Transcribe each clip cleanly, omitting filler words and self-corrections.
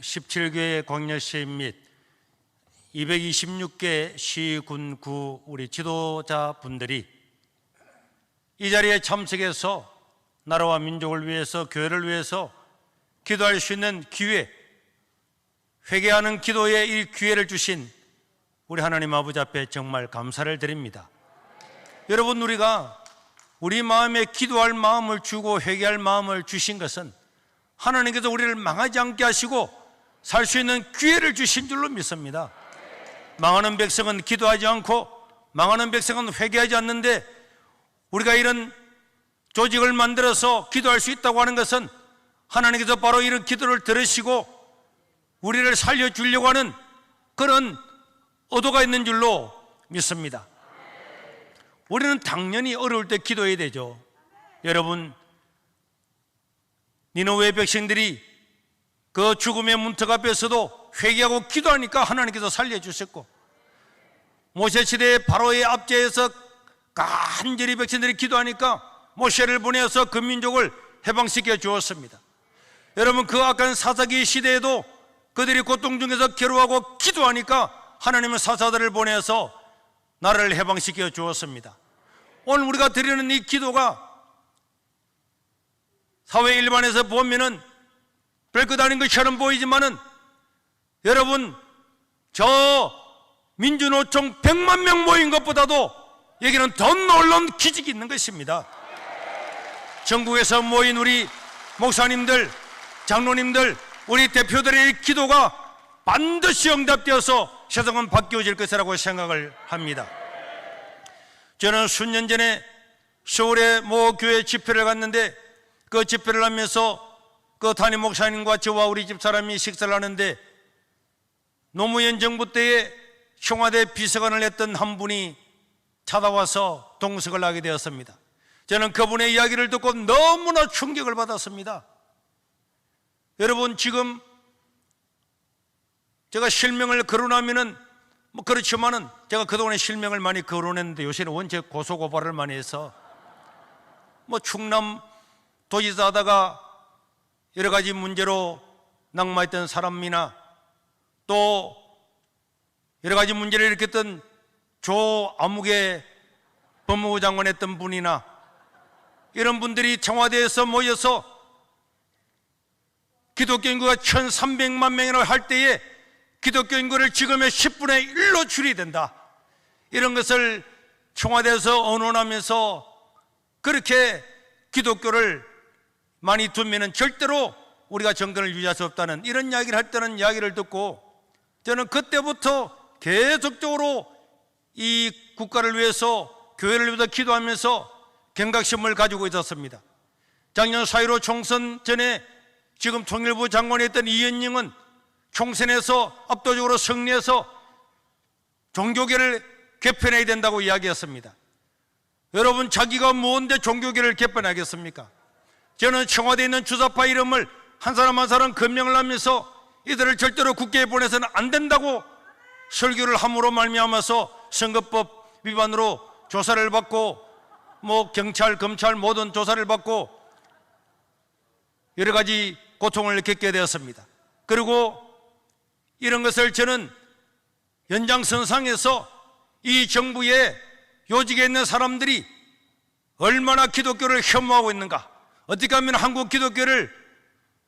17교회 광역시민 및 226개 시군구 우리 지도자분들이 이 자리에 참석해서 나라와 민족을 위해서, 교회를 위해서 기도할 수 있는 기회, 회개하는 기도의 이 기회를 주신 우리 하나님 아버지 앞에 정말 감사를 드립니다. 여러분, 우리가 우리 마음에 기도할 마음을 주고 회개할 마음을 주신 것은 하나님께서 우리를 망하지 않게 하시고 살 수 있는 기회를 주신 줄로 믿습니다. 망하는 백성은 기도하지 않고 망하는 백성은 회개하지 않는데, 우리가 이런 조직을 만들어서 기도할 수 있다고 하는 것은 하나님께서 바로 이런 기도를 들으시고 우리를 살려주려고 하는 그런 의도가 있는 줄로 믿습니다. 우리는 당연히 어려울 때 기도해야 되죠. 여러분, 니느웨 백성들이 그 죽음의 문턱 앞에서도 회개하고 기도하니까 하나님께서 살려주셨고, 모세시대의 바로의 압제에서 간절히 백성들이 기도하니까 모세를 보내서 그 민족을 해방시켜 주었습니다. 여러분, 그 악한 사사기 시대에도 그들이 고통 중에서 괴로워하고 기도하니까 하나님은 사사들을 보내서 나라를 해방시켜 주었습니다. 오늘 우리가 드리는 이 기도가 사회 일반에서 보면은 별것 아닌 것처럼 보이지만은, 여러분, 저 민주노총 100만 명 모인 것보다도 여기는 더 놀라운 기적이 있는 것입니다. 전국에서 모인 우리 목사님들, 장로님들, 우리 대표들의 기도가 반드시 응답되어서 세상은 바뀌어질 것이라고 생각을 합니다. 저는 수년 전에 서울의 모 교회 집회를 갔는데, 그 집회를 하면서 그 담임 목사님과 저와 우리 집사람이 식사를 하는데, 노무현 정부 때에 청와대 비서관을 했던 한 분이 찾아와서 동석을 하게 되었습니다. 저는 그분의 이야기를 듣고 너무나 충격을 받았습니다. 여러분, 지금 제가 실명을 거론하면은 그렇지만은 제가 그동안에 실명을 많이 거론했는데 요새는 원체 고소고발을 많이 해서 충남 도지사 하다가 여러 가지 문제로 낙마했던 사람이나 또 여러 가지 문제를 일으켰던 조아무개 법무부 장관 했던 분이나 이런 분들이 청와대에서 모여서 기독교 인구가 1300만 명이라고 할 때에 기독교 인구를 지금의 10분의 1로 줄여야 된다, 이런 것을 청와대에서 언론하면서 그렇게 기독교를 많이 두면은 절대로 우리가 정권을 유지할 수 없다는 이런 이야기를 할 때는 이야기를 듣고, 저는 그때부터 계속적으로 이 국가를 위해서, 교회를 위해서 기도하면서 경각심을 가지고 있었습니다. 작년 4.15 총선 전에 지금 통일부 장관이 했던 이현영은 총선에서 압도적으로 승리해서 종교계를 개편해야 된다고 이야기했습니다. 여러분, 자기가 뭔데 종교계를 개편하겠습니까? 저는 청와대에 있는 주사파 이름을 한 사람 한 사람 검명을 하면서 이들을 절대로 국회에 보내서는 안 된다고 설교를 함으로 말미암아서 선거법 위반으로 조사를 받고 경찰, 검찰 모든 조사를 받고 여러 가지 고통을 겪게 되었습니다. 그리고 이런 것을 저는 연장선상에서 이 정부의 요직에 있는 사람들이 얼마나 기독교를 혐오하고 있는가, 어떻게 하면 한국 기독교를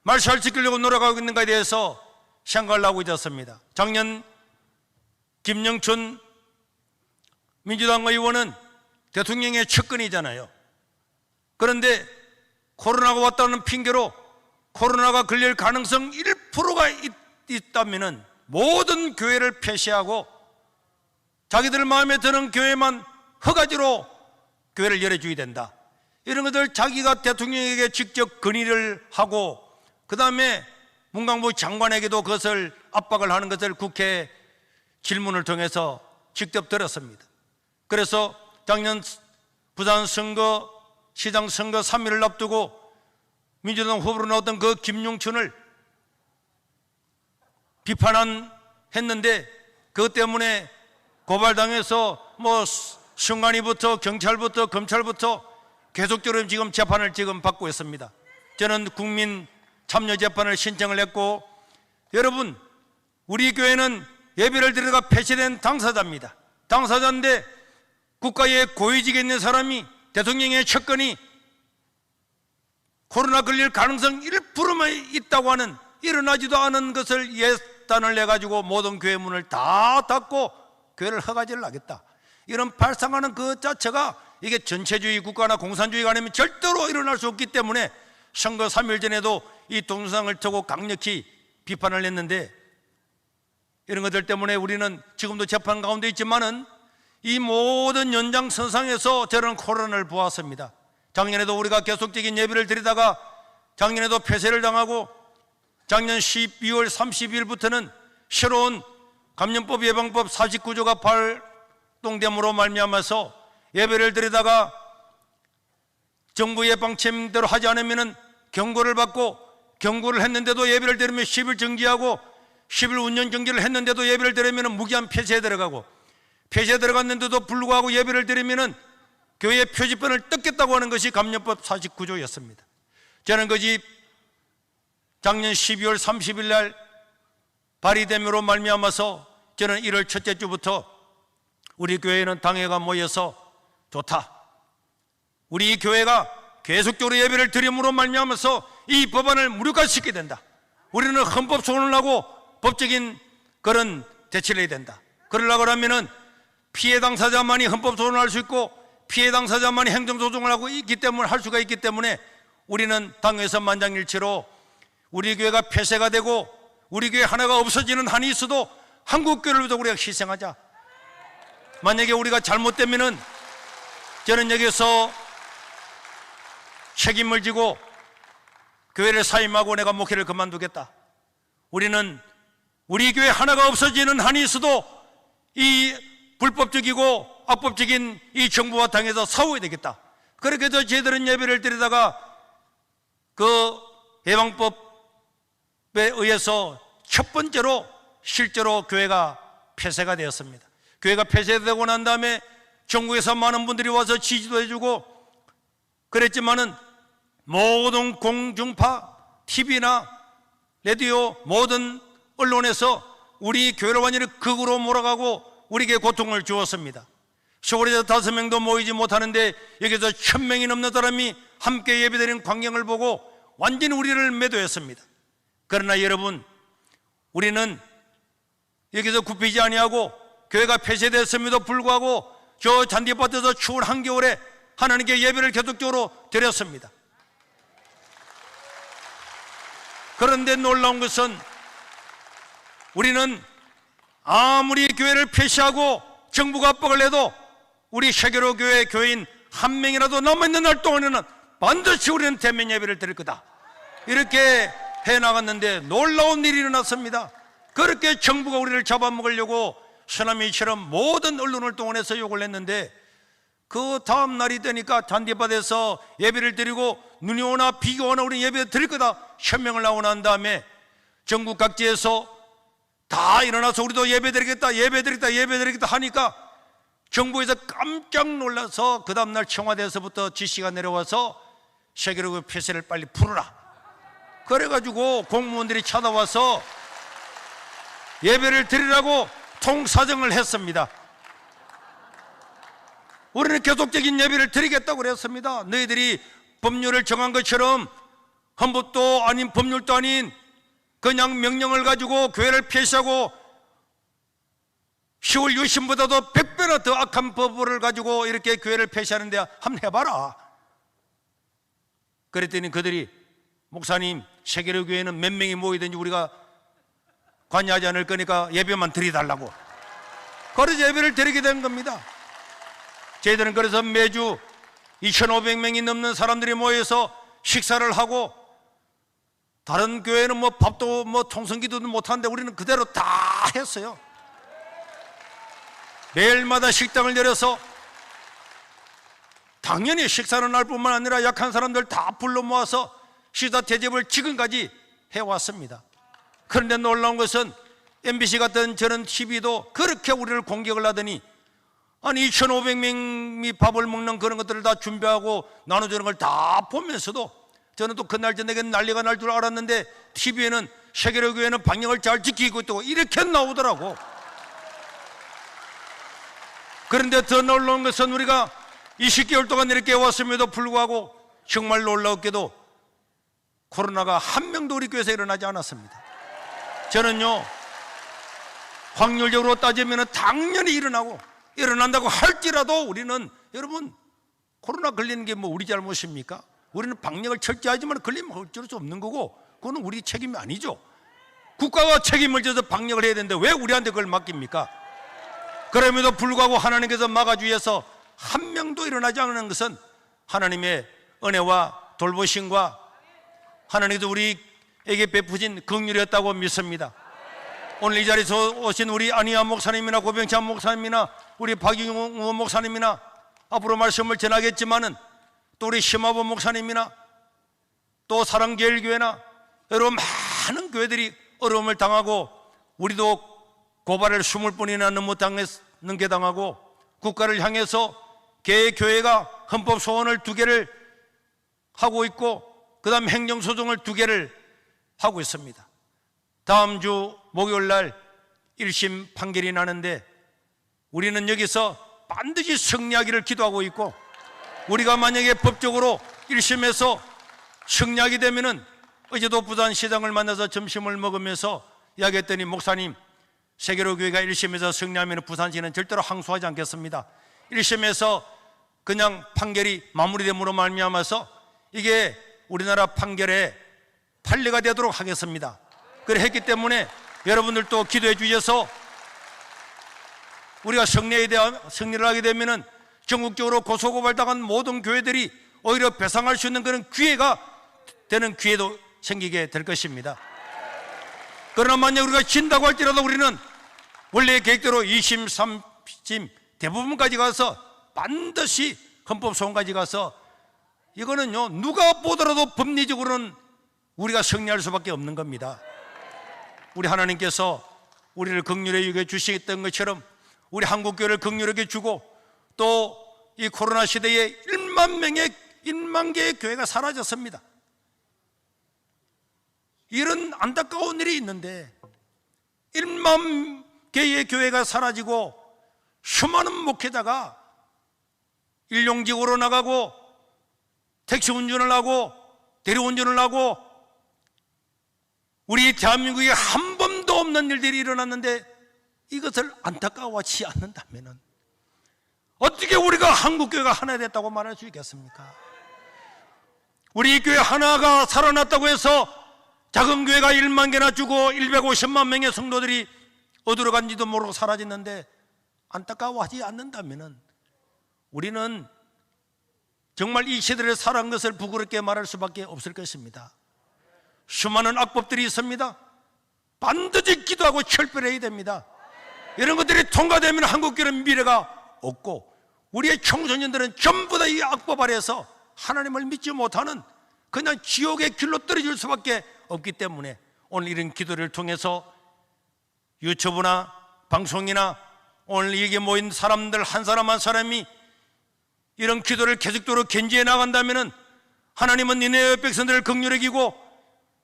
말살시키려고 노력하고 있는가에 대해서 생각을 하고 있었습니다. 작년 김영춘 민주당 의원은 대통령의 측근이잖아요. 그런데 코로나가 왔다는 핑계로 코로나가 걸릴 가능성 1%가 있다면 모든 교회를 폐쇄하고 자기들 마음에 드는 교회만 허가지로 교회를 열어줘야 된다, 이런 것들 자기가 대통령에게 직접 건의를 하고, 그 다음에 문광부 장관에게도 그것을 압박을 하는 것을 국회 질문을 통해서 직접 들었습니다. 그래서 작년 부산 선거, 시장 선거 3일을 앞두고 민주당 후보로 나왔던 그 김용춘을 비판했는데, 그것 때문에 고발당해서 선관위부터 경찰부터 검찰부터 계속적으로 지금 재판을 지금 받고 있습니다. 저는 국민 참여 재판을 신청을 했고, 여러분, 우리 교회는 예배를 드리다가 폐쇄된 당사자입니다. 당사자인데 국가의 고위직에 있는 사람이, 대통령의 측근이 코로나 걸릴 가능성 1%만 있다고 하는, 일어나지도 않은 것을 예단을 내가지고 모든 교회 문을 다 닫고 교회를 허가제를 하겠다, 이런 발상하는 그 자체가 이게 전체주의 국가나 공산주의가 아니면 절대로 일어날 수 없기 때문에 선거 3일 전에도 이 동영상을 두고 강력히 비판을 했는데, 이런 것들 때문에 우리는 지금도 재판 가운데 있지만은 이 모든 연장선상에서 저는 코로나를 보았습니다. 작년에도 우리가 계속적인 예배를 드리다가 작년에도 폐쇄를 당하고, 작년 12월 30일부터는 새로운 감염법 예방법 49조가 발동됨으로 말미암아서 예배를 드리다가 정부의 방침대로 하지 않으면 경고를 받고, 경고를 했는데도 예배를 드리면 10일 정지하고, 10일 운전 정지를 했는데도 예배를 드리면 무기한 폐쇄에 들어가고, 폐쇄에 들어갔는데도 불구하고 예배를 드리면 교회 표지판을 뜯겠다고 하는 것이 감염법 49조였습니다. 저는 그 집 작년 12월 30일 날 발의됨으로 말미암아서 저는 1월 첫째 주부터 우리 교회는 당회가 모여서 좋다, 우리 교회가 계속적으로 예배를 드림으로 말미암아서 이 법안을 무력화시켜야 된다, 우리는 헌법 소원을 하고 법적인 그런 대치를 해야 된다. 그러려고 하면은 피해 당사자만이 헌법 소원을 할 수 있고 피해 당사자만이 행정소송을 하고 있기 때문에, 할 수가 있기 때문에 우리는 당에서 만장일치로 우리 교회가 폐쇄가 되고 우리 교회 하나가 없어지는 한이 있어도 한국교회를 위해서 우리가 희생하자. 만약에 우리가 잘못되면은 저는 여기서 책임을 지고 교회를 사임하고 내가 목회를 그만두겠다. 우리는 우리 교회 하나가 없어지는 한이 있어도 이 불법적이고 악법적인 이 정부와 당에서 싸워야 되겠다. 그렇게 해서 저희들은 예배를 드리다가 그 예방법에 의해서 첫 번째로 실제로 교회가 폐쇄가 되었습니다. 교회가 폐쇄되고 난 다음에 전국에서 많은 분들이 와서 지지도 해주고 그랬지만은 모든 공중파, TV나 라디오, 모든 언론에서 우리 교회를 완전히 극으로 몰아가고 우리에게 고통을 주었습니다. 서울에서 5명도 모이지 못하는데 여기서 1000명이 넘는 사람이 함께 예배드리는 광경을 보고 완전히 우리를 매도했습니다. 그러나 여러분, 우리는 여기서 굽히지 아니하고 교회가 폐쇄됐음에도 불구하고 저 잔디밭에서 추운 한겨울에 하나님께 예배를 계속적으로 드렸습니다. 그런데 놀라운 것은 우리는 아무리 교회를 폐쇄하고 정부가 압박을 해도 우리 세계로 교회 교인 한 명이라도 남아있는 날 동안에는 반드시 우리는 대면 예배를 드릴 거다, 이렇게 해나갔는데 놀라운 일이 일어났습니다. 그렇게 정부가 우리를 잡아먹으려고 쓰나미처럼 모든 언론을 동원해서 욕을 했는데 그 다음 날이 되니까 잔디밭에서 예배를 드리고 눈이 오나 비가 오나 우리 예배 드릴 거다 현명을 나오고 난 다음에 전국 각지에서 다 일어나서 우리도 예배 드리겠다, 예배 드리겠다, 예배 드리겠다 하니까 정부에서 깜짝 놀라서 그 다음날 청와대에서부터 지시가 내려와서 세계로 폐쇄를 빨리 풀어라. 그래가지고 공무원들이 찾아와서 예배를 드리라고 통사정을 했습니다. 우리는 계속적인 예배를 드리겠다고 그랬습니다. 너희들이 법률을 정한 것처럼 헌법도 아닌 법률도 아닌 그냥 명령을 가지고 교회를 폐쇄하고 10월 유신보다도 100배나 더 악한 법을 가지고 이렇게 교회를 폐쇄하는데 한번 해봐라. 그랬더니 그들이 목사님, 세계로 교회는 몇 명이 모이든지 우리가 관여하지 않을 거니까 예배만 드리달라고. 그래서 예배를 드리게 된 겁니다. 저희들은 그래서 매주 2,500명이 넘는 사람들이 모여서 식사를 하고, 다른 교회는 뭐 밥도 뭐 통성기도도 못하는데 우리는 그대로 다 했어요. 매일마다 식당을 내려서 당연히 식사는 날 뿐만 아니라 약한 사람들 다 불러 모아서 식사 대접을 지금까지 해왔습니다. 그런데 놀라운 것은 MBC 같은 저런 TV도 그렇게 우리를 공격을 하더니 아니 2,500명이 밥을 먹는 그런 것들을 다 준비하고 나눠주는 걸 다 보면서도 저는 또 그날 저녁에 난리가 날 줄 알았는데 TV에는 세계로 교회는 방역을 잘 지키고 있다고 이렇게 나오더라고. 그런데 더 놀라운 것은 우리가 20개월 동안 이렇게 왔음에도 불구하고 정말 놀라웠게도 코로나가 한 명도 우리 교회에서 일어나지 않았습니다. 저는요, 확률적으로 따지면 당연히 일어난다고 할지라도 우리는, 여러분, 코로나 걸리는 게 뭐 우리 잘못입니까? 우리는 방역을 철저하지만 걸리면 어쩔 수 없는 거고, 그거는 우리 책임이 아니죠. 국가가 책임을 져서 방역을 해야 되는데 왜 우리한테 그걸 맡깁니까? 그럼에도 불구하고 하나님께서 막아주셔서 한 명도 일어나지 않는 것은 하나님의 은혜와 돌보심과 하나님께서 우리에게 베푸신 긍휼이었다고 믿습니다. 오늘 이 자리에서 오신 우리 안희아 목사님이나 고병찬 목사님이나 우리 박용호 목사님이나 앞으로 말씀을 전하겠지만은 또 우리 심화보 목사님이나 또 사랑제일교회나 여러분 많은 교회들이 어려움을 당하고 우리도 고발을 20번이나 넘어 넘게 당하고 국가를 향해서 개교회가 헌법 소원을 2개를 하고 있고 그 다음 행정소송을 2개를 하고 있습니다. 다음 주 목요일 날 1심 판결이 나는데 우리는 여기서 반드시 승리하기를 기도하고 있고, 우리가 만약에 법적으로 1심에서 승리하게 되면은, 어제도 부산시장을 만나서 점심을 먹으면서 이야기했더니, 목사님, 세계로 교회가 1심에서 승리하면 부산시는 절대로 항소하지 않겠습니다. 1심에서 그냥 판결이 마무리됨으로 말미암아서 이게 우리나라 판결의 판례가 되도록 하겠습니다. 그래 했기 때문에 여러분들도 기도해 주셔서 우리가 승리를 하게 되면은 전국적으로 고소고발당한 모든 교회들이 오히려 배상할 수 있는 그런 기회가 되는 기회도 생기게 될 것입니다. 그러나 만약 우리가 진다고 할지라도 우리는 원래 계획대로 2심, 3심 대부분까지 가서 반드시 헌법소원까지 가서, 이거는요 누가 보더라도 법리적으로는 우리가 승리할 수밖에 없는 겁니다. 우리 하나님께서 우리를 긍휼히 여겨 주시던 것처럼 우리 한국교회를 긍휼하게 주고, 또 이 코로나 시대에 1만 개의 교회가 사라졌습니다. 이런 안타까운 일이 있는데 1만 개의 교회가 사라지고 수많은 목회자가 일용직으로 나가고 택시 운전을 하고 대리운전을 하고 우리 대한민국에 한 번도 없는 일들이 일어났는데 이것을 안타까워하지 않는다면 어떻게 우리가 한국교회가 하나 됐다고 말할 수 있겠습니까? 우리 교회 하나가 살아났다고 해서 작은 교회가 1만 개나 주고 150만 명의 성도들이 어디로 간지도 모르고 사라졌는데 안타까워하지 않는다면 우리는 정말 이 시대를 살아간 것을 부끄럽게 말할 수밖에 없을 것입니다. 수많은 악법들이 있습니다. 반드시 기도하고 철별해야 됩니다. 이런 것들이 통과되면 한국교회는 미래가 없고 우리의 청소년들은 전부 다 이 악법 아래에서 하나님을 믿지 못하는 그냥 지옥의 길로 떨어질 수밖에 없기 때문에 오늘 이런 기도를 통해서 유튜브나 방송이나 오늘 여기 모인 사람들 한 사람 한 사람이 이런 기도를 계속적으로 견지해 나간다면 하나님은 니네의 백성들을 긍휼히 여기고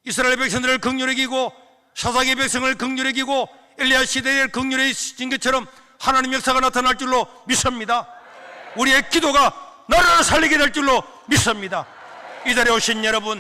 이스라엘 백성들을 긍휼히 여기고 사사기 백성을 긍휼히 여기고 엘리야 시대를 긍휼히 여긴 것처럼 하나님 역사가 나타날 줄로 믿습니다. 우리의 기도가 나라를 살리게 될 줄로 믿습니다. 이 자리에 오신 여러분,